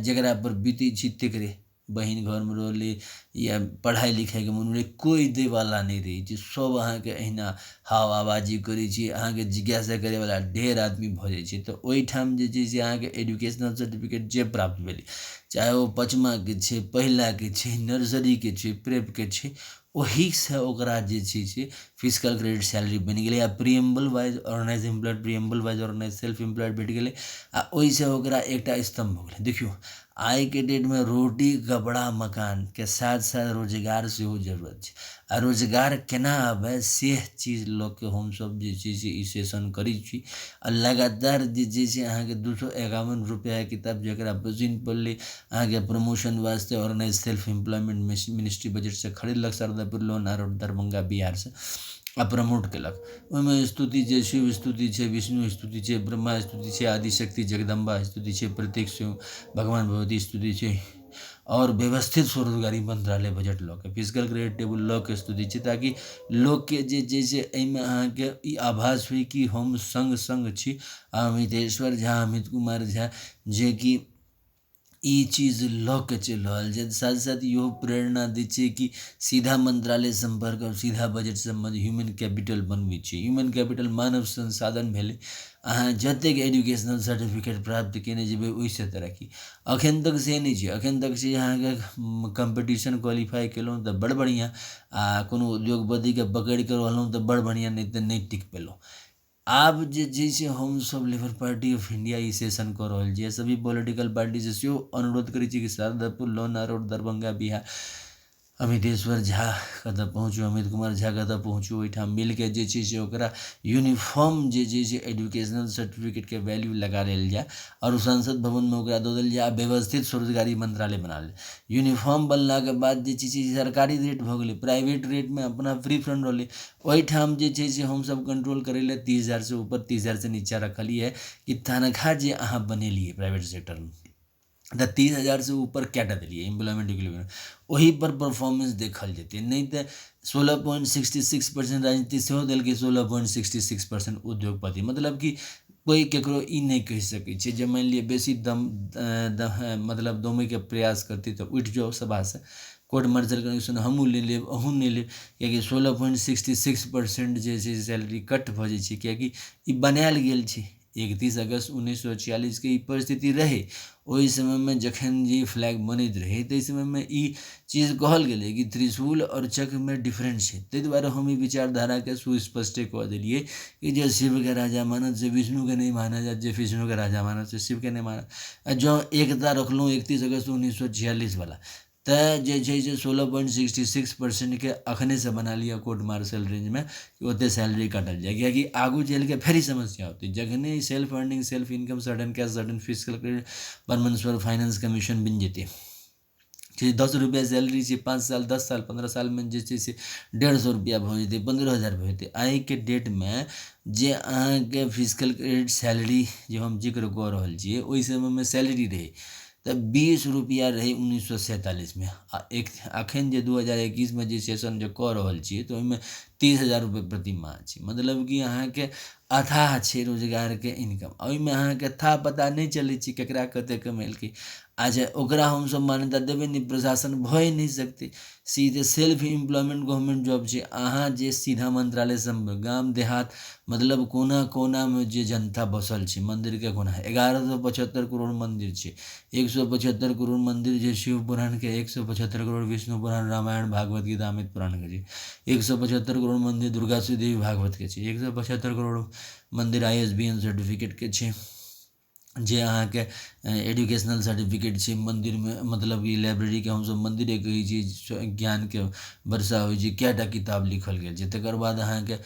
जकरा पर बीतै छै तकरे, बहिन घरमे रहलै या पढ़ाइ लिखाइके मोन रहलै, कोइ दैवला नहि रहै छै। सब अहाँके अहिना हवाबाजी करै छै, अहाँके जिज्ञासा करैवला ढेर आदमी भऽ जाइ छै। तऽ ओहिठाम जे छै से अहाँके एजुकेशनल सर्टिफिकेट जे प्राप्त भेलै, चाहे ओ 5मा के छै, पहिलाके छै, नर्सरीके छै, प्रेपके छै, ओहीसँ ओकरा जे छै से फिजिकल क्रेडिट सैलरी बनि गेलै। आ preamble wise organise employed, preamble wise organise self employed भेट गेलै। आ ओहिसँ ओकरा एकटा स्तंभ भऽ गेलै। देखियौ, आइके डेटमे रोटी कपड़ा मकानके साथ साथ रोजगार सेहो जरूरत छै। आ रोजगार केना आबै से चीज लऽ के हमसब जे छै से ई सेशन करै छी। आ लगातार जे छै से अहाँके 251 रुपया किताब जकरा पसिन पड़लै अहाँके प्रमोशन वास्ते organise self employment ministry budget से खरीदलक, शारदापुर लोन और दरभंगा बिहार से, आ प्रमोट केलक। ओहिमे स्तुति छै, शिव स्तुति छै, विष्णु स्तुति छै, ब्रह्मा स्तुति छै, आदि शक्ति जगदम्बा स्तुति छै, प्रत्येक शिव भगवान भगवती स्तुति छै, और व्यवस्थित स्वरोजगारी मंत्रालय बजट लऽ के, फिजिकल क्रेडिट टेबुल लऽ के स्तुति छै, ताकि लोकके जे छै से एहिमे अहाँके ई आभास होइ कि हम संग संग छी। अमितेश्वर झा, अमित कुमार झा, जे कि ई चीज़ लऽ के चलि रहल छै। साथ साथ इहो प्रेरणा दै छै कि सीधा मंत्रालय संपर्क और सीधा बजट संबंध ह्यूमन कैपिटल बनबै छै। ह्यूमन कैपिटल मानव संसाधन भेलै। अहाँ जतेक एजुकेशनल सर्टिफिकेट प्राप्त केने जेबै ओहिसँ तरक्की। एखन तक से नहि छै, एखन तक छै अहाँके कम्पटिशन क्वालिफाई केलहुँ तऽ बड़ बढ़िआँ, आ कोनो उद्योगपतिके पकड़ि कऽ रहलहुँ तऽ बड़ बढ़िआँ, नहि तऽ नहि टिक पेलहुँ। आब जे छै हमसभ labour party of India E session कऽ रहल छियै, सभी पॉलिटिकल पार्टी से सेहो अनुरोध करै छी कि शारदापुर, लोहना रोड, दरभंगा, बिहार, अमितेश्वर झा कतऽ पहुँचू, अमित कुमार झा कतऽ पहुँचू, ओहिठाम मिलके जे छै से ओकरा यूनिफॉर्म जे छै से एजुकेशनल सर्टिफिकेटके वैल्यू लगा देल जाए और संसद भवनमे ओकरा दऽ देल जाए आ व्यवस्थित स्वरोजगारी मंत्रालय बना लेल। यूनिफॉर्म बनलाके बाद जे छै से सरकारी रेट भऽ गेलै, प्राइवेट रेटमे अपना फ्री फंड रहलै। ओहिठाम जे छै से हमसभ कंट्रोल करै लए 30,000 से ऊपर, 30,000 से नीचा रखलिए कि तनख्वाह जे अहाँ बनेलिए प्राइवेट सेक्टरमे तऽ 30,000 से ऊपर कएटा देलिए एम्प्लॉयमेंट इक्विलिब्रियम, ओही पर परफॉर्मेंस देखल जेतै। नहीं तो 16.66% राजनीति सेहो देलकै, 16.66% उद्योगपति। मतलब कि कोई केकरो ई नहीं कहि सकै छै जे मानि लिअ बेसी मतलब दमैके प्रयास करतै तऽ उठि जाउ सभा से, कोर्ट मार्शल कनेक्शन हमहूँ नहि लेब, अहूँ नहि लेब, किएकि 16.66% जे छै सैलरी कट भऽ जाइ छै, किएकि ई बनायल गेल छै। 31 अगस्त 1946 के ई परिस्थिति रहै। ओहि समयमे जखन जे फ्लैग बनैत रहै ताहि समयमे ई चीज कहल गेलै कि त्रिशूल और चक्रमे डिफरेंट छै। ताहि दुआरे हम ई विचारधाराके सुस्पष्टे कऽ देलिए कि जे शिवके राजा मानत से विष्णुके नहि मानत, आ जे विष्णुके राजा मानत से शिवके नहि मानत। आ जँ एकता रखलहुँ 31 अगस्त 1946 वाला, तऽ जे छै से 16.66% के अखनेसँ बना लिअ कोर्ट मार्शल रेंजमे कि ओतेक सैलरी काटल जाए, किएकि आगू चलिके फेर ही समस्या होतै। जखने self earning, self income, sudden cash, sudden physical credit per month finance commission बनि जेतै। कि 10 रुपैआ सैलरी छै, 5 साल, 10 साल, 15 सालमे जे छै से 150 रुपैआ भऽ जेतै, 15,000 भऽ जेतै। आइके डेटमे जे अहाँके फिजिकल क्रेडिट सैलरी जे हम जिक्र कऽ रहल छियै, ओहि समयमे सैलरी रहै तऽ 20 रुपैआ रहै 1947 आ एखन जे 2021 जे सेशन जे कऽ रहल छियै तऽ ओहिमे 30,000 रुपये प्रति माह छै। मतलब कि अहाँके अथाह छै रोजगारके इनकम। ओहिमे अहाँके था पता नहीं चलै छै केकरा कतेक कमेलकै। अच्छा, ओकरा हमसभ मान्यता देबै नहीं, प्रशासन भऽ नहीं सकतै। सीधे सेल्फ एम्प्लॉयमेंट गवर्नमेंट जॉब छै। अहाँ जे सीधा मंत्रालय सब गाम देहात, मतलब कोना कोनामे जे जनता बसल छै, मंदिरके कोना 1175 करोड़ मंदिर छै, 175 करोड़ मंदिर जे शिव पुराणके, 175 करोड़ विष्णु पुराण, रामायण, भागवत गीता, अमित पुराणके छै, 175 करोड़ मंदिर दुर्गा देवी भागवतके छै, 175 करोड़ मंदिर ISBN सर्टिफिकेटके छै, जे अहाँके एजुकेशनल सर्टिफिकेट छै मंदिरमे। मतलब कि लाइब्रेरीके हमसभ मंदिरे कहै छी, ज्ञानके वर्षा होइ छै, कएटा किताब लिखल गेल छै। तकर बाद अहाँके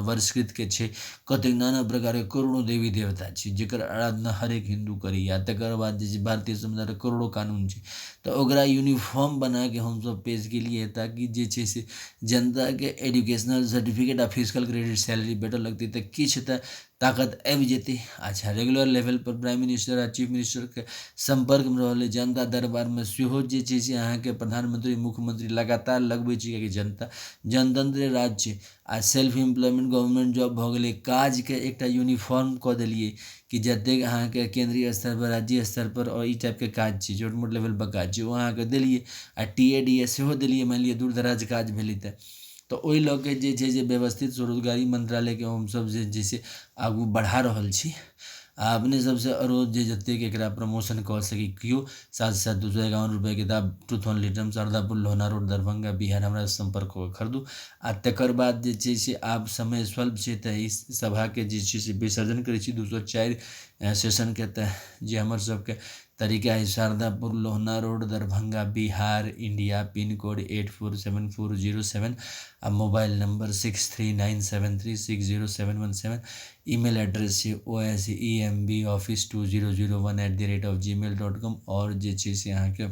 वर्षकृतके छै, कतेक नाना प्रकारके करोड़ों देवी देवता छै जकर आराधना हरेक हिन्दू करैए। तकर बाद जे छै भारतीय संविधानके करोड़ों कानून छै, तऽ ओकरा यूनिफॉर्म बनाके हमसभ पेश केलिए ताकि जे छै से जनताके एजुकेशनल सर्टिफिकेट आ फिजिकल क्रेडिट सैलरी बेटर लगतै तऽ किछु तऽ ताकत आबि जेतै। अच्छा, रेगुलर लेवल पर प्राइम मिनिस्टर आ चीफ मिनिस्टरके संपर्कमे रहलै, जनता दरबारमे सेहो जे छै से अहाँके प्रधानमंत्री, मुख्यमंत्री लगातार लगबै छै, किएकि जनता जनतंत्र राज छै। आ सेल्फ एम्प्लॉयमेंट गवर्नमेंट जॉब भऽ गेलै, काजके एकटा यूनिफॉर्म कऽ देलिए कि जतेक अहाँके केंद्रीय स्तर पर, राज्य स्तर पर और ई टाइपके काज छै, छोट मोट लेवल पर काज छै, ओ अहाँके देलिए। आ TADS सेहो देलिए, मानि लिअ दूर दराज काज भेलै तऽ ओहि लऽ के जे छै से व्यवस्थित स्वरोजगारी मंत्रालयके हमसभ जे छै आगू बढ़ा रहल छी। आ अपने सबसे अनुरोध जे जतेक एकरा प्रमोशन कऽ सकी कियो, साथ साथ 251 रुपये किताब ट्रूथ ऑन लिटरम, शारदापुर, लोहना रोड, दरभंगा, बिहार, हमरा संपर्क कऽ के खरीदू। आ तकर बाद जे छै से आब समय स्वल्प छै तऽ ई सभाके जे छै से विसर्जन करै छी 204 सेशनके। तऽ जे हमर सबके तरीका है, Shardapur, Lohna road, Darbhanga, Bihar, India, pin code 847407 आ मोबाइल नंबर 6397360717। ईमेल एड्रेस छै osembaoffice2001@gmail.com। और जे छै से अहाँके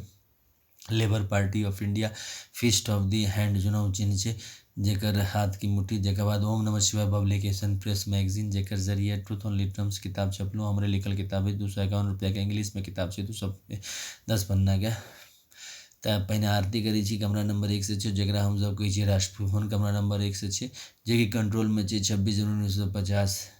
labour party of India fist of the hand चुनाव चिन्ह छै, जेकर हाथ की मुट्ठी। जकर बाद ओम नमः शिवाय पब्लिकेशन प्रेस मैगजीन, जेकर जरिए ट्रूथ ऑन लिटरम्स किताब छपलहुँ। हमरे लिखल किताब है, 251 रुपैआके इंग्लिशमे किताब छै, 210 पन्नाके। तऽ पहिने आरती करै छी, कमरा नंबर 1 से छै, जकरा हमसभ कहै छियै राष्ट्रभवन, कमरा नंबर 1 से छै, जेकि कंट्रोलमे छै 26 जनवरी 1950।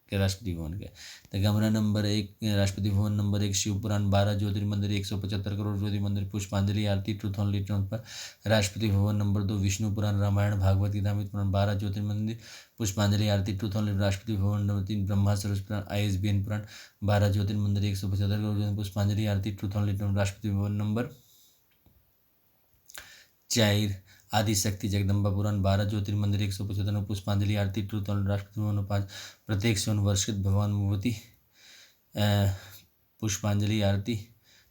के राष्ट्रपति भवन के। तो कमरा नंबर 1, राष्ट्रपति भवन नंबर 1, शिव पुराण, 12 ज्योतिर्मंदिर, 175 करोड़ ज्योति मंदिर, पुष्पांजलि आरती, ट्रूथ ऑनली ट्रम्प पर। राष्ट्रपति भवन नंबर 2, विष्णु पुराण, रामायण, भागवत गीता, अमृत पुराण, 12 ज्योतिर्मंदिर, पुष्पांजलि आरती, truth only. Rashtrapati Bhavan number 3, Brahma सरस पुराण, ISBN पुराण, 12 ज्योतिर्मंदिर, 175 करोड़ ज्योति, पुष्पांजलि आरती, truth only Trump. Rashtrapati Bhavan number 4, Adishakti Jagdamba पुराण, 12 ज्योतिर्मंदिर, 175, पुष्पांजलि आरती, ट्रूथ ऑनली। राष्ट्रपति भवन 5, प्रत्येक स्वर्ण वर्षित भगवान भगवती, पुष्पांजलि आरती,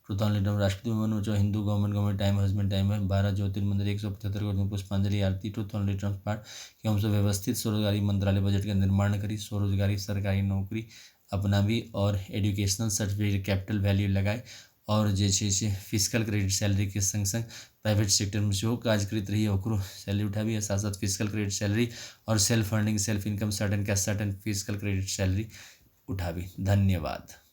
truth only Trump. Rashtrapati Bhavan जो Hindu government time husband time है, 12 ज्योतिर्मंदिर, 175 करोड़, पुष्पांजलि आरती, ट्रूथ ऑनली ट्रम्प। पाठ कि हम सब व्यवस्थित स्वरोजगारी मंत्रालय बजट का निर्माण करी, स्वरोजगारी सरकारी नौकरी अपनावी और एजुकेशनल सर्टिफिकेट कैपिटल वैल्यू लगाए और जैसे फिजिकल क्रेडिट सैलरी के संग संग प्राइवेट सेक्टर में जो काज करीत रही ओकरो सैलरी उठावी, साथ साथ फिजिकल क्रेडिट सैलरी और self funding self income certain physical credit salary उठावी। धन्यवाद।